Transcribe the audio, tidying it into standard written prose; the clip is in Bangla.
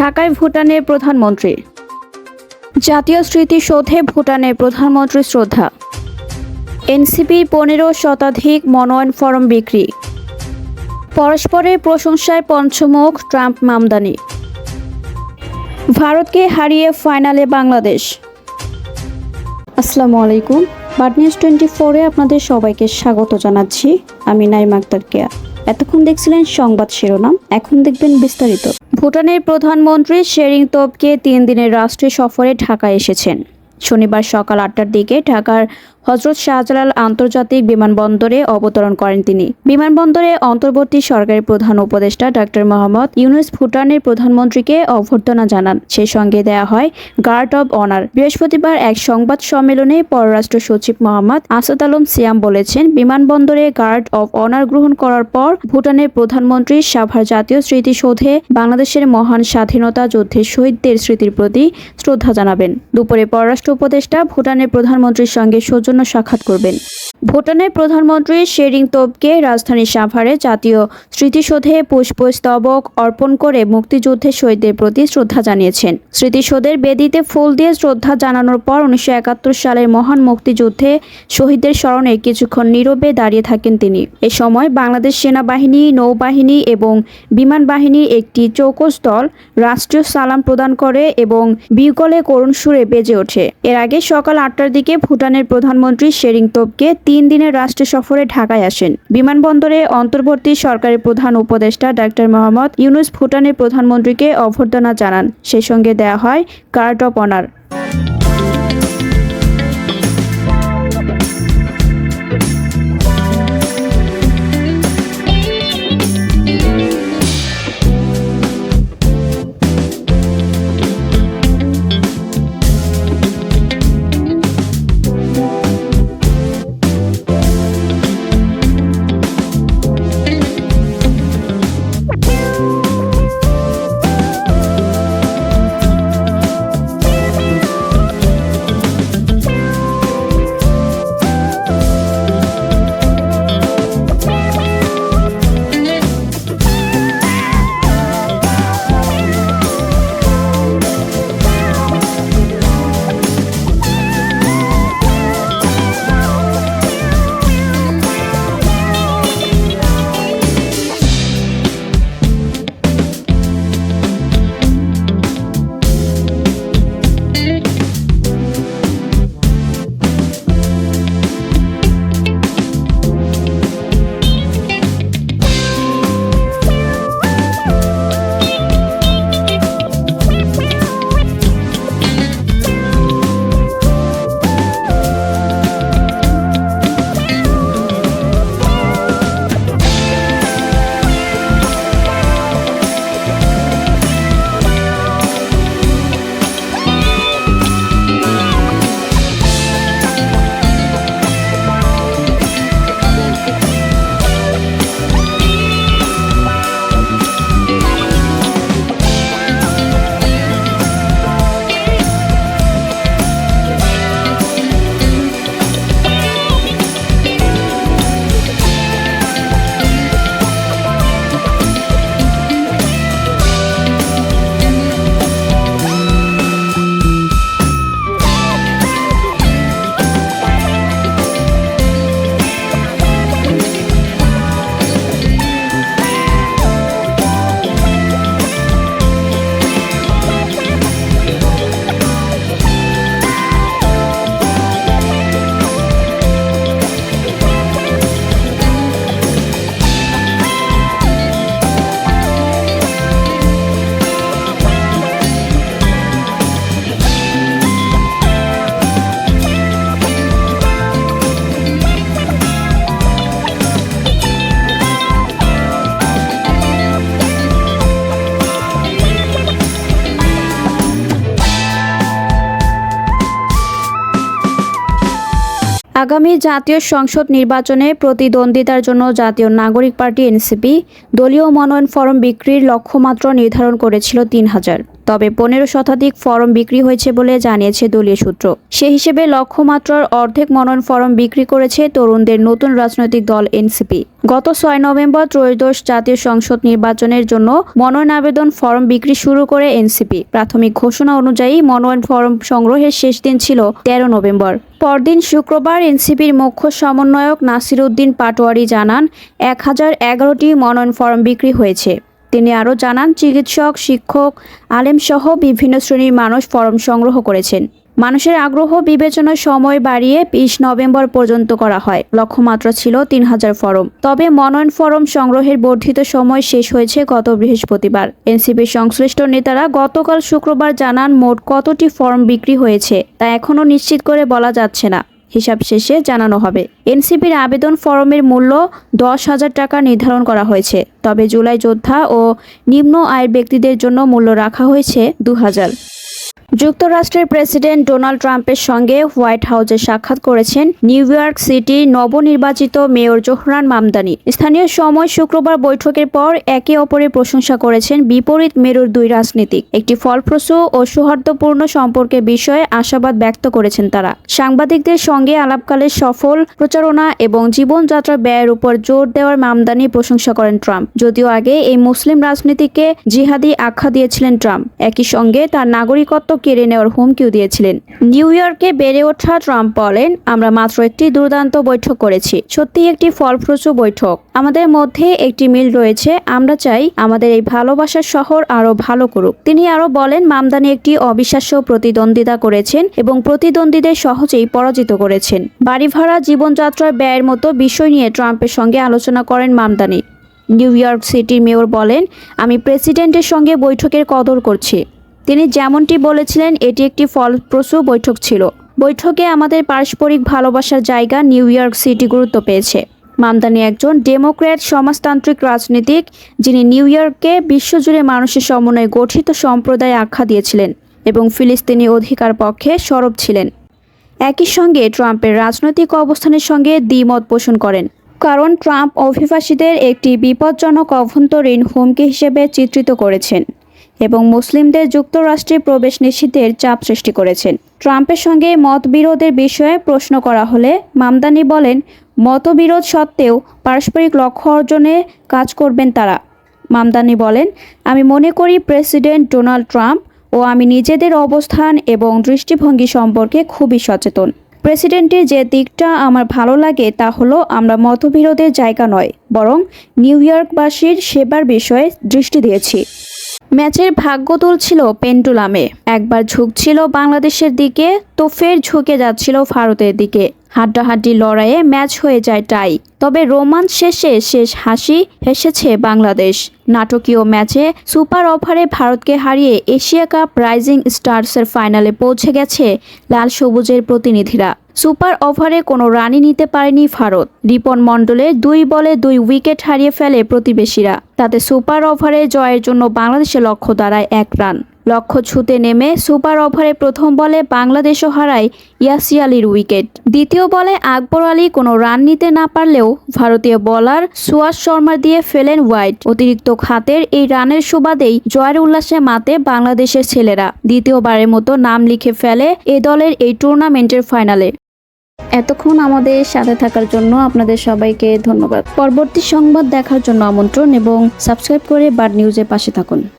ঢাকায় ভুটানের প্রধানমন্ত্রী। জাতীয় স্মৃতিসৌধে ভুটানের প্রধানমন্ত্রী শ্রদ্ধা। এনসিপির 15 শতাধিক মনোনয়ন ফরম বিক্রি। পরস্পরের প্রশংসায় পঞ্চমুখ ট্রাম্প মামদানি। ভারতকে হারিয়ে ফাইনালে বাংলাদেশ। আসসালামু আলাইকুম। বার্ড নিউজ 24-এ আপনাদের সবাইকে স্বাগত জানাচ্ছি। আমি নাইমা আক্তার কেয়া। এতক্ষণ দেখছিলেন সংবাদ শিরোনাম, এখন দেখবেন বিস্তারিত। ভুটানের প্রধানমন্ত্রী শেরিং তোবগে 3 দিনের রাষ্ট্রীয় সফরে ঢাকায় এসেছেন। শনিবার সকাল 8টার দিকে ঢাকার হযরত শাহজালাল আন্তর্জাতিক বিমানবন্দরে অবতরণ করেন তিনি। বিমানবন্দরে অন্তর্বর্তী সরকারের প্রধান উপদেষ্টা ডক্টর মোহাম্মদ ইউনূস ভুটানের প্রধানমন্ত্রীকে অভ্যর্থনা জানান। সেই সঙ্গে দেয়া হয় গার্ড অব অনার। বৃহস্পতিবার এক সংবাদ সম্মেলনে পররাষ্ট্র সচিব মোহাম্মদ আসাদ আলম সিয়াম বলেছেন, বিমানবন্দরে গার্ড অব অনার গ্রহণ করার পর ভুটানের প্রধানমন্ত্রী সাভার জাতীয় স্মৃতিসৌধে বাংলাদেশের মহান স্বাধীনতা যুদ্ধের শহীদদের স্মৃতির প্রতি শ্রদ্ধা জানাবেন। দুপুরে পররাষ্ট্র উপদেষ্টা ভুটানের প্রধানমন্ত্রীর সঙ্গে সৌজন্য সাক্ষাৎ করবেন। ভুটানের প্রধানমন্ত্রী শেরিং তোবগে রাজধানী সাভারে জাতীয় স্মৃতিসৌধে পুষ্পস্তবক অর্পণ করে মুক্তিযুদ্ধের শহীদদের প্রতি শ্রদ্ধা জানিয়েছেন। স্মৃতিসৌধের বেদিতে ফুল দিয়ে শ্রদ্ধা জানানোর পর 1971 সালের মহান মুক্তিযুদ্ধে শহীদদের স্মরণে কিছুক্ষণ নীরবে দাঁড়িয়ে থাকেন তিনি। এ সময় বাংলাদেশ সেনাবাহিনী, নৌবাহিনী এবং বিমান বাহিনীর একটি চৌকস দল রাষ্ট্রীয় সালাম প্রদান করে এবং বিকলে করুণ সুরে বেজে ওঠে। এর আগে সকাল 8টার দিকে ভুটানের প্রধানমন্ত্রী শেরিং তোবগে 3 দিনের রাষ্ট্রীয় সফরে ঢাকায় আসেন। বিমানবন্দরে অন্তর্বর্তী সরকারের প্রধান উপদেষ্টা ডক্টর মোহাম্মদ ইউনূস ভুটানের প্রধানমন্ত্রীকে অভ্যর্থনা জানান। সেই সঙ্গে দেয়া হয় গার্ড অব অনার। আগামী জাতীয় সংসদ নির্বাচনে প্রতিদ্বন্দ্বিতার জন্য জাতীয় নাগরিক পার্টি এনসিপি দলীয় মনোনয়ন ফরম বিক্রির লক্ষ্যমাত্রা নির্ধারণ করেছিল ৩,০০০। তবে ১৫ শতাধিক ফরম বিক্রি হয়েছে বলে জানিয়েছে দলীয় সূত্র। সে হিসেবে লক্ষ্যমাত্রার অর্ধেক মনোনয়ন ফরম বিক্রি করেছে তরুণদের নতুন রাজনৈতিক দল এনসিপি। গত ৬ নভেম্বর ত্রয়োদশ জাতীয় সংসদ নির্বাচনের জন্য মনোনয়ন আবেদন ফরম বিক্রি শুরু করে এনসিপি। প্রাথমিক ঘোষণা অনুযায়ী মনোনয়ন ফরম সংগ্রহের শেষ দিন ছিল ১৩ নভেম্বর। পরদিন শুক্রবার এনসিপির মুখ্য সমন্বয়ক নাসির উদ্দিন পাটোয়ারি জানান ১,০১১টি মনোনয়ন ফরম বিক্রি হয়েছে। তিনি আরও জানান চিকিৎসক, শিক্ষক, আলেমসহ বিভিন্ন শ্রেণীর মানুষ ফরম সংগ্রহ করেছেন। মানুষের আগ্রহ বিবেচনার সময় বাড়িয়ে ২০ নভেম্বর পর্যন্ত করা হয়। লক্ষ্যমাত্রা ছিল ৩,০০০ ফরম। তবে মনোনয়ন ফরম সংগ্রহের বর্ধিত সময় শেষ হয়েছে গত বৃহস্পতিবার। এনসিপির সংশ্লিষ্ট নেতারা গতকাল শুক্রবার জানান মোট কতটি ফরম বিক্রি হয়েছে তা এখনও নিশ্চিত করে বলা যাচ্ছে না। হিসাব শেষে জানানো হবে। এনসিপির আবেদন ফরমের মূল্য ১০,০০০ টাকা নির্ধারণ করা হয়েছে। তবে জুলাই যোদ্ধা ও নিম্ন আয়ের ব্যক্তিদের জন্য মূল্য রাখা হয়েছে ২,০০০। যুক্তরাষ্ট্রের প্রেসিডেন্ট ডোনাল্ড ট্রাম্পের সঙ্গে হোয়াইট হাউসে সাক্ষাৎ করেছেন নিউ ইয়র্ক সিটির নবনির্বাচিত মেয়র জোহরান মামদানি। স্থানীয় সময় শুক্রবার বৈঠকের পর একে অপরের প্রশংসা করেছেন বিপরীত মেরুর দুই রাজনীতিক। একটি ফলপ্রসূ ও সৌহার্দ্যপূর্ণ সম্পর্কের বিষয়ে আশাবাদ ব্যক্ত করেছেন তারা। সাংবাদিকদের সঙ্গে আলাপকালে সফল প্রচারণা এবং জীবনযাত্রা ব্যয়ের উপর জোর দেওয়ার মামদানি প্রশংসা করেন ট্রাম্প। যদিও আগে এই মুসলিম রাজনীতিকে জিহাদি আখ্যা দিয়েছিলেন ট্রাম্প। একই সঙ্গে তার নাগরিকত্ব কেড়ে নেওয়ার হুমকিও দিয়েছিলেন। নিউ ইয়র্কে বেড়ে ওঠা ট্রাম্প বলেন, আমরা মাত্র একটি দুর্দান্ত বৈঠক করেছি, সত্যি একটি ফলপ্রসূ বৈঠক। আমাদের মধ্যে একটি মিল রয়েছে। আমরা চাই আমাদের এই ভালোবাসার শহর আরো ভালো করুক। তিনি আরো বলেন, মামদানি একটি অবিশ্বাস্য প্রতিদ্বন্দ্বিতা করেছেন এবং প্রতিদ্বন্দ্বীদের সহজেই পরাজিত করেছেন। বাড়ি ভাড়া, জীবনযাত্রার ব্যয়ের মতো বিষয় নিয়ে ট্রাম্পের সঙ্গে আলোচনা করেন মামদানি। নিউ ইয়র্ক সিটির মেয়র বলেন, আমি প্রেসিডেন্টের সঙ্গে বৈঠকের কদর করছি। তিনি যেমনটি বলেছিলেন, এটি একটি ফলপ্রসূ বৈঠক ছিল। বৈঠকে আমাদের পারস্পরিক ভালোবাসার জায়গা নিউ ইয়র্ক সিটি গুরুত্ব পেয়েছে। মামদানি একজন ডেমোক্র্যাট সমাজতান্ত্রিক রাজনীতিক, যিনি নিউ ইয়র্ককে বিশ্বজুড়ে মানুষের সমন্বয়ে গঠিত সম্প্রদায় আখ্যা দিয়েছিলেন এবং ফিলিস্তিনি অধিকার পক্ষে সরব ছিলেন। একই সঙ্গে ট্রাম্পের রাজনৈতিক অবস্থানের সঙ্গে দ্বিমত পোষণ করেন, কারণ ট্রাম্প অভিবাসীদের একটি বিপজ্জনক অভ্যন্তরীণ হুমকি হিসেবে চিত্রিত করেছেন এবং মুসলিমদের যুক্তরাষ্ট্রে প্রবেশ নিষিদ্ধের চাপ সৃষ্টি করেছেন। ট্রাম্পের সঙ্গে মতবিরোধের বিষয়ে প্রশ্ন করা হলে মামদানি বলেন, মতবিরোধ সত্ত্বেও পারস্পরিক লক্ষ্য অর্জনে কাজ করবেন তারা। মামদানি বলেন, আমি মনে করি প্রেসিডেন্ট ডোনাল্ড ট্রাম্প ও আমি নিজেদের অবস্থান এবং দৃষ্টিভঙ্গি সম্পর্কে খুবই সচেতন। প্রেসিডেন্টের যে দিকটা আমার ভালো লাগে তা হলো আমরা মতবিরোধের জায়গা নয়, বরং নিউ ইয়র্কবাসীর সেবার বিষয়ে দৃষ্টি দিয়েছি। ম্যাচের ভাগ্য তুলছিল পেন্ডুলামে। একবার ঝুঁকছিল বাংলাদেশের দিকে, তো ফের ঝুঁকে যাচ্ছিল ভারতের দিকে। হাড্ডাহাড্ডি লড়াইয়ে ম্যাচ হয়ে যায় টাই। তবে রোমাঞ্চ শেষে শেষ হাসি হেসেছে বাংলাদেশ। নাটকীয় ম্যাচে সুপার ওভারে ভারতকে হারিয়ে এশিয়া কাপ রাইজিং স্টারসের ফাইনালে পৌঁছে গেছে লাল সবুজের প্রতিনিধিরা। সুপার ওভারে কোনো রানই নিতে পারেনি ভারত। রিপন মণ্ডলের ২ বলে ২ উইকেট হারিয়ে ফেলে প্রতিবেশীরা। তাতে সুপার ওভারে জয়ের জন্য বাংলাদেশের লক্ষ্য দাঁড়ায় ১ রান। লক্ষ্য ছুঁতে নেমে সুপার ওভারে প্রথম বলে বাংলাদেশও হারায় ইয়াসির আলীর উইকেট। দ্বিতীয় বলে আকবর আলী কোনো রান নিতে না পারলেও ভারতীয় বোলার সুয়াস শর্মা দিয়ে ফেলেন ওয়াইড। অতিরিক্ত খাতের এই রানের সুবাদেই জয়ের উল্লাসে মাতে বাংলাদেশের ছেলেরা। দ্বিতীয়বারের মতো নাম লিখে ফেলে এ দলের এই টুর্নামেন্টের ফাইনালে। এতক্ষণ আমাদের সাথে থাকার জন্য আপনাদের সবাইকে ধন্যবাদ। পরবর্তী সংবাদ দেখার জন্য আমন্ত্রণ এবং সাবস্ক্রাইব করে বাড নিউজের পাশে থাকুন।